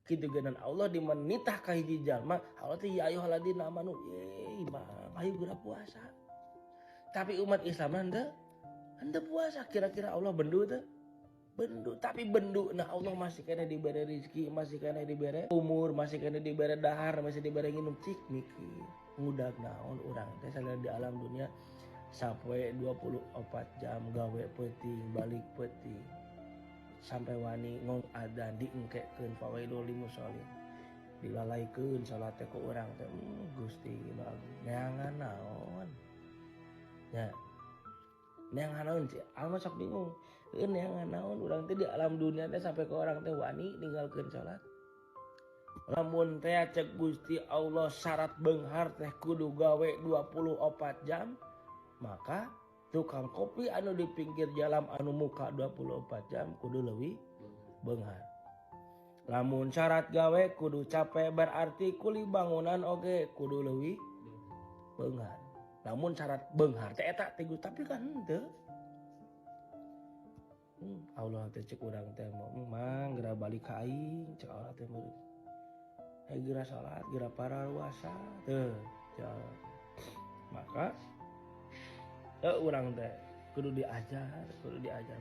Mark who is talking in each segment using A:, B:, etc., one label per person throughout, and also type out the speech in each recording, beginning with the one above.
A: kitu geunan Allah di menitah ka hiji jalma Allah teh ya ayyuhalladzina amanu bang ayo geura puasa. Tapi umat Islam henteu puasa kira-kira Allah bendu teh? Bendu, tapi bendu nah Allah masih kena diberi rezeki, masih kena diberi umur, masih kena diberi dahar, masih diberi nginum cik mikir. Ngudag naon urang teh saleh di alam dunia sapoe 24 jam gawe peuting, balik peuting. Sampai wani ngong adzan diengkekeun fawaidul limusholin. Dilalaikeun salat teh ku urang teh Gusti neangan naon. Ya. Neangan naon sih? Alma sok bingung. Neangan naon urang teh di alam dunia teh sampai ke orang teh wani ninggalkeun salat. Lamun teh cek Gusti Allah syarat beunghar teh kudu gawe 24 jam, maka tukang kopi anu di pinggir jalan anu muka 24 jam kudu leuwih beunghar. Lamun syarat gawe kudu capek berarti kuli bangunan oge kudu leuwih beunghar. Namun syarat beunghar teh eta teh tapi kan henteu. Allah teh cek urang teh mang geura balik ka aing cek Allah teh meureun. Geura salat, geura paraluasa teu cek Allah. Maka urang teh kudu diajar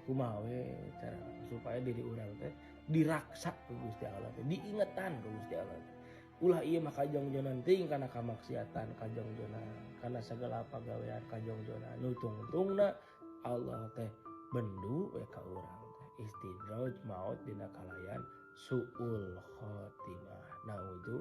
A: kumaha we cara supaya diri urang teh diraksa ku Gusti Allah teh, diingetan ku Gusti Allah teh. Ulah ieu mah kajongjonan teuing kana kamaksiatan kajongjonan, kana sagala pagawean kajongjonan. Nu tungtungna Allah teh bendu we ka urang teh istidraj maut dina kalayan suul khotimah. Naudzu